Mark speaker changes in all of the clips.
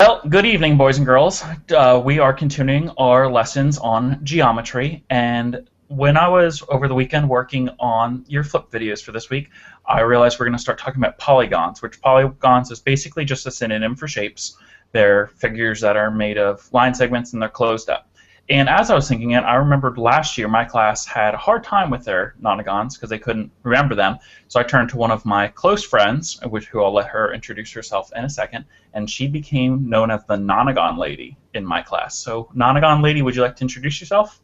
Speaker 1: Well, good evening, boys and girls. We are continuing our lessons on geometry, and when I was over the weekend working on your flip videos for this week, I realized we're going to start talking about polygons, which polygons is basically just a synonym for shapes. They're figures that are made of line segments and they're closed up. And as I was thinking it, I remembered last year my class had a hard time with their nonagons because they couldn't remember them. So I turned to one of my close friends, who I'll let her introduce herself in a second, and she became known as the Nonagon lady in my class. So, Nonagon lady, would you like to introduce yourself?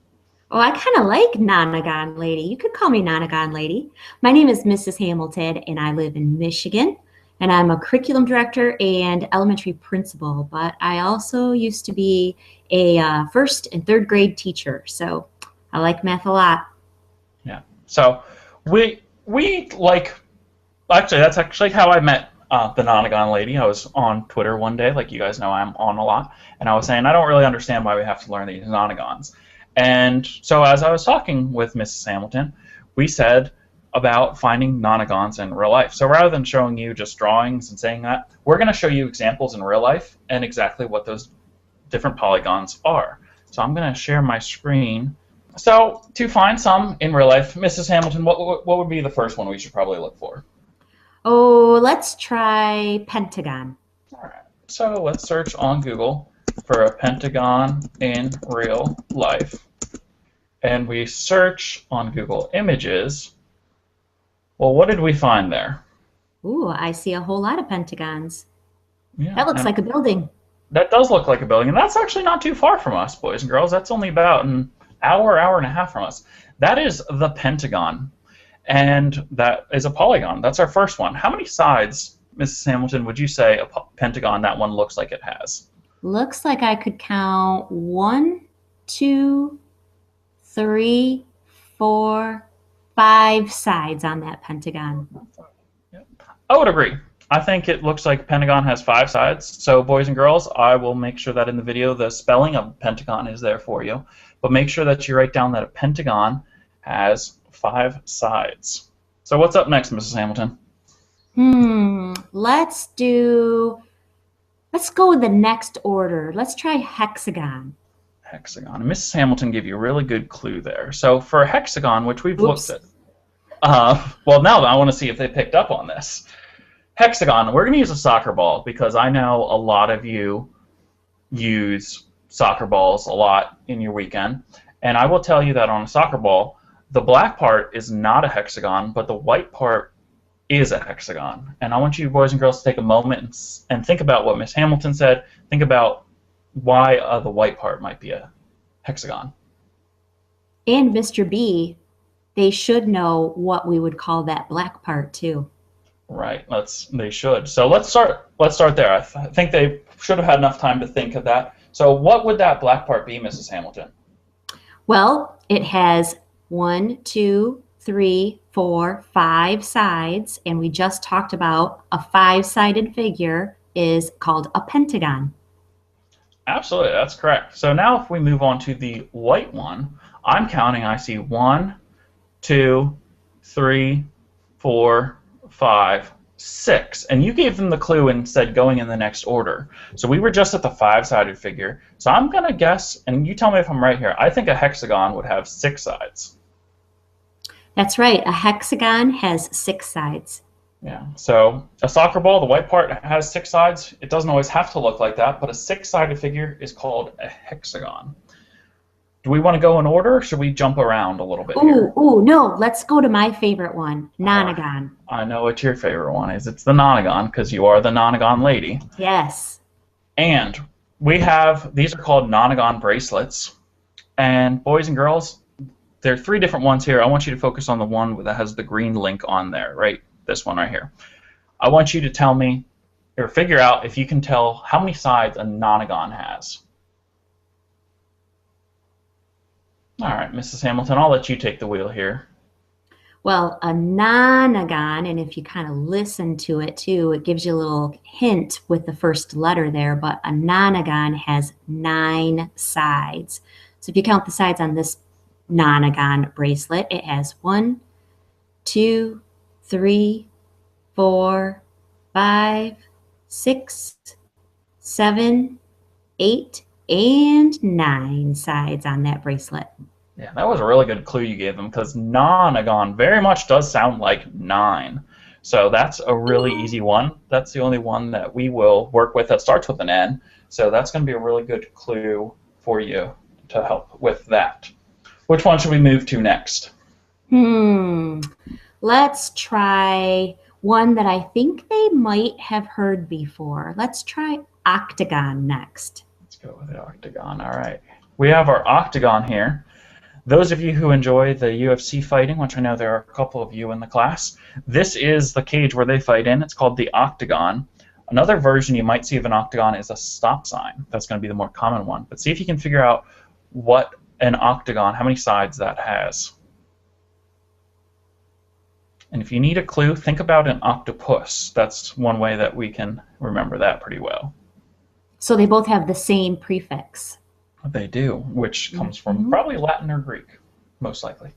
Speaker 2: Oh, I kind of like Nonagon Lady. You could call me Nonagon Lady. My name is Mrs. Hamilton, and I live in Michigan. And I'm a curriculum director and elementary principal, but I also used to be a first and third grade teacher. So I like math a lot.
Speaker 1: Yeah. So we like actually that's actually how I met the Nonagon lady. I was on Twitter one day, like you guys know I'm on a lot, and I was saying I don't really understand why we have to learn these Nonagons. And so as I was talking with Mrs. Hamilton, we said about finding Nonagons in real life. So rather than showing you just drawings and saying that, we're going to show you examples in real life and exactly what those different polygons are. So I'm going to share my screen. So to find some in real life, Mrs. Hamilton, what would be the first one we should probably look for?
Speaker 2: Oh, let's try Pentagon.
Speaker 1: All right. So let's search on Google for a pentagon in real life. And we search on Google Images. Well, what did we find there?
Speaker 2: Ooh, I see a whole lot of pentagons.
Speaker 1: Yeah,
Speaker 2: That looks
Speaker 1: and
Speaker 2: like a building.
Speaker 1: that does look like a building, and that's actually not too far from us, boys and girls. That's only about an hour and a half from us. That is the Pentagon, and that is a polygon. That's our first one. How many sides, Mrs. Hamilton, would you say a pentagon that one looks like it has?
Speaker 2: Looks like I could count one, two, three, four, five sides on that pentagon.
Speaker 1: Yep. I would agree. I think it looks like Pentagon has five sides. So, boys and girls, I will make sure that in the video the spelling of Pentagon is there for you. But make sure that you write down that a pentagon has five sides. So, what's up next, Mrs. Hamilton?
Speaker 2: Let's let's go with the next order. Let's try hexagon.
Speaker 1: Hexagon. And Mrs. Hamilton gave you a really good clue there. So, for a hexagon, which we've looked
Speaker 2: Oops.
Speaker 1: at, well, now I want to see if they picked up on this. Hexagon, we're going to use a soccer ball because I know a lot of you use soccer balls a lot in your weekend. And I will tell you that on a soccer ball, the black part is not a hexagon, but the white part is a hexagon. And I want you boys and girls to take a moment and think about what Miss Hamilton said. Think about why the white part might be a hexagon.
Speaker 2: And Mr. B, they should know what we would call that black part too.
Speaker 1: Right. They should. So let's start there. I think they should have had enough time to think of that. So what would that black part be, Mrs. Hamilton?
Speaker 2: Well, it has one, two, three, four, five sides, and we just talked about a five-sided figure is called a pentagon.
Speaker 1: Absolutely, that's correct. So now if we move on to the white one, I'm counting, I see one, two, three, four, five, six. And you gave them the clue and said going in the next order. So we were just at the five-sided figure. So I'm going to guess, and you tell me if I'm right here, I think a hexagon would have six sides.
Speaker 2: That's right. A hexagon has six sides.
Speaker 1: Yeah, so a soccer ball, the white part has six sides. It doesn't always have to look like that, but a six-sided figure is called a hexagon. Do we want to go in order, or should we jump around a little bit here?
Speaker 2: Ooh, no. Let's go to my favorite one, nonagon.
Speaker 1: I know what your favorite one is. It's the Nonagon, because you are the Nonagon lady.
Speaker 2: Yes.
Speaker 1: And these are called Nonagon bracelets. And boys and girls, there are three different ones here. I want you to focus on the one that has the green link on there, right? This one right here. I want you to tell me, or figure out if you can tell how many sides a Nonagon has. All right, Mrs. Hamilton, I'll let you take the wheel here.
Speaker 2: Well, a nonagon, and if you kind of listen to it too, it gives you a little hint with the first letter there, but a nonagon has nine sides. So if you count the sides on this nonagon bracelet, it has one, two, three, four, five, six, 7, 8, and 9 sides on that bracelet.
Speaker 1: Yeah, that was a really good clue you gave them because Nonagon very much does sound like 9. So that's a really easy one. That's the only one that we will work with that starts with an N. So that's going to be a really good clue for you to help with that. Which one should we move to next?
Speaker 2: Let's try one that I think they might have heard before. Let's try Octagon next.
Speaker 1: Let's go with the Octagon. All right. We have our Octagon here. Those of you who enjoy the UFC fighting, which I know there are a couple of you in the class, this is the cage where they fight in. It's called the Octagon. Another version you might see of an octagon is a stop sign. That's going to be the more common one. But see if you can figure out what an octagon, how many sides that has. And if you need a clue, think about an octopus. That's one way that we can remember that pretty well.
Speaker 2: So they both have the same prefix.
Speaker 1: They do, which comes from probably Latin or Greek, most likely.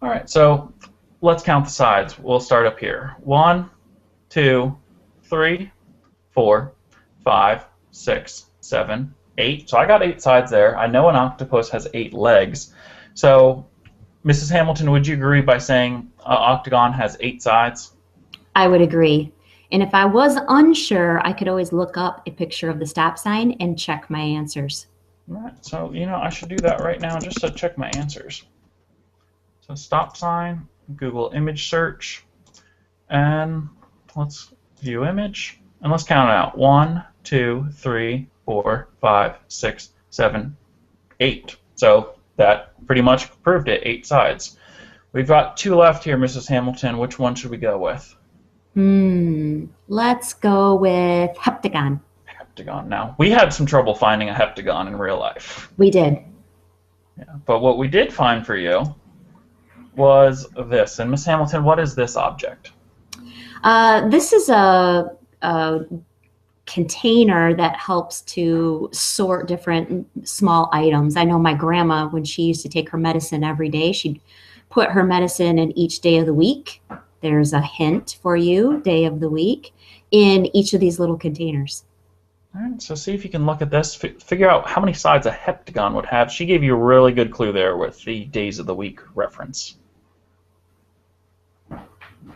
Speaker 1: All right, so let's count the sides. We'll start up here. 1, 2, 3, 4, 5, 6, 7, 8. So I got 8 sides there. I know an octopus has 8 legs. So, Mrs. Hamilton, would you agree by saying an octagon has 8 sides?
Speaker 2: I would agree. And if I was unsure, I could always look up a picture of the stop sign and check my answers.
Speaker 1: All right, so, I should do that right now just to check my answers. So stop sign, Google image search, and let's view image, and let's count it out. 1, 2, 3, 4, 5, 6, 7, 8. So that pretty much proved it, 8 sides. We've got 2 left here, Mrs. Hamilton. Which one should we go with?
Speaker 2: Let's go with Heptagon.
Speaker 1: Heptagon. Now, we had some trouble finding a heptagon in real life.
Speaker 2: We did.
Speaker 1: Yeah, but what we did find for you was this. And Miss Hamilton, what is this object?
Speaker 2: This is a container that helps to sort different small items. I know my grandma, when she used to take her medicine every day, she'd put her medicine in each day of the week. There's a hint for you, day of the week, in each of these little containers.
Speaker 1: All right, so see if you can look at this, figure out how many sides a heptagon would have. She gave you a really good clue there with the days of the week reference. All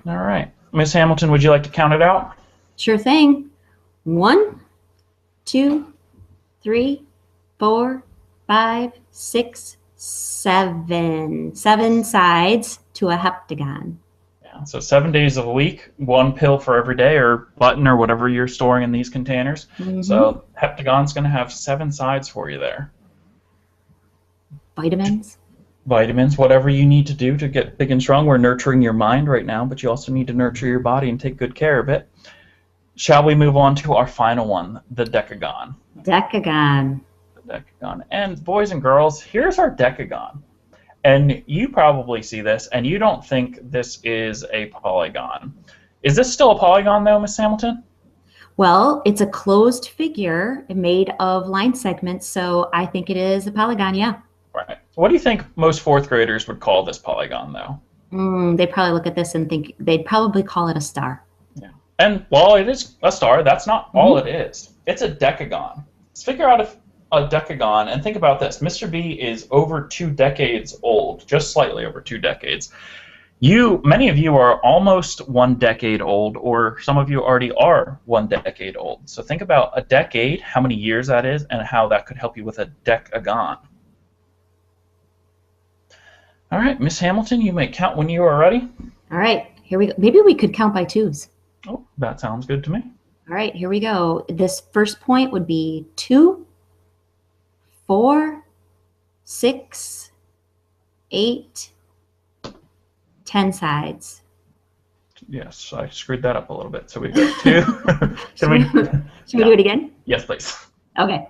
Speaker 1: right. Miss Hamilton, would you like to count it out?
Speaker 2: Sure thing. 1, 2, 3, 4, 5, 6, 7. 7 sides to a heptagon.
Speaker 1: Yeah, so 7 days of a week, 1 pill for every day, or button, or whatever you're storing in these containers. So heptagon's going to have 7 sides for you there.
Speaker 2: Vitamins.
Speaker 1: Vitamins, whatever you need to do to get big and strong. We're nurturing your mind right now, but you also need to nurture your body and take good care of it. Shall we move on to our final one, the Decagon?
Speaker 2: Decagon.
Speaker 1: The Decagon. And boys and girls, here's our Decagon. And you probably see this, and you don't think this is a polygon. Is this still a polygon, though, Miss Hamilton?
Speaker 2: Well, it's a closed figure made of line segments, so I think it is a polygon, yeah.
Speaker 1: Right. What do you think most 4th graders would call this polygon, though?
Speaker 2: They'd probably look at this and think they'd probably call it a star.
Speaker 1: Yeah. And while it is a star, that's not all it is. It's a decagon. Let's figure out if a decagon, and think about this. Mr. B is over 2 decades old, just slightly over 2 decades. Many of you are almost 1 decade old, or some of you already are 1 decade old. So think about a decade, how many years that is, and how that could help you with a decagon. All right, Miss Hamilton, you may count when you are ready.
Speaker 2: All right, here we go. Maybe we could count by 2s.
Speaker 1: Oh, that sounds good to me.
Speaker 2: All right, here we go. This first point would be 2, 4, 6, 8, 10 sides.
Speaker 1: Yes, I screwed that up a little bit. So we've got 2.
Speaker 2: Should we do it again?
Speaker 1: Yes, please.
Speaker 2: Okay.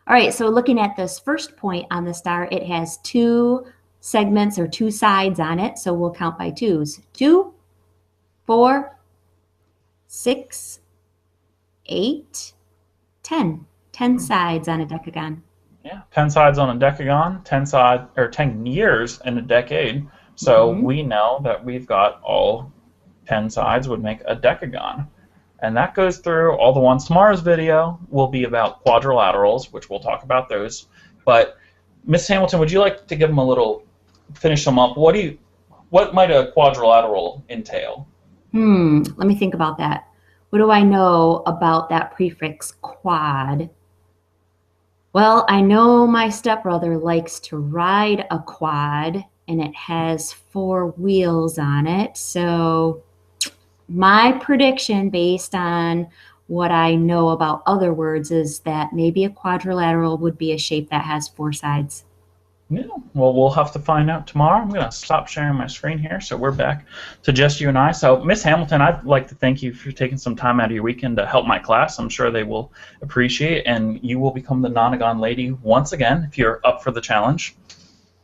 Speaker 2: All right, so looking at this first point on the star, it has 2 segments or 2 sides on it, so we'll count by 2s. 2, 4, 6, 8, 10. 10 sides on a decagon.
Speaker 1: Yeah, 10 sides on a decagon, 10 years in a decade. So we know that we've got all 10 sides would make a decagon. And that goes through all the ones. Tomorrow's video will be about quadrilaterals, which we'll talk about those. But Miss Hamilton, would you like to give them a little, finish them up? What might a quadrilateral entail?
Speaker 2: Let me think about that. What do I know about that prefix quad? Well, I know my stepbrother likes to ride a quad, and it has 4 wheels on it. So my prediction based on what I know about other words is that maybe a quadrilateral would be a shape that has 4 sides.
Speaker 1: Yeah, well, we'll have to find out tomorrow. I'm going to stop sharing my screen here, so we're back to just you and I. So, Miss Hamilton, I'd like to thank you for taking some time out of your weekend to help my class. I'm sure they will appreciate, and you will become the Nonagon lady once again if you're up for the challenge.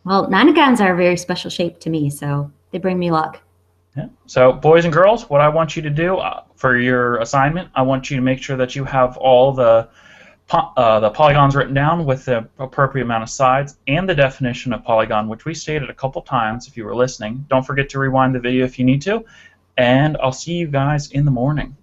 Speaker 2: Well, nonagons are a very special shape to me, so they bring me luck.
Speaker 1: Yeah. So, boys and girls, what I want you to do for your assignment, I want you to make sure that you have all the polygons written down with the appropriate amount of sides and the definition of polygon, which we stated a couple times if you were listening. Don't forget to rewind the video if you need to, and I'll see you guys in the morning.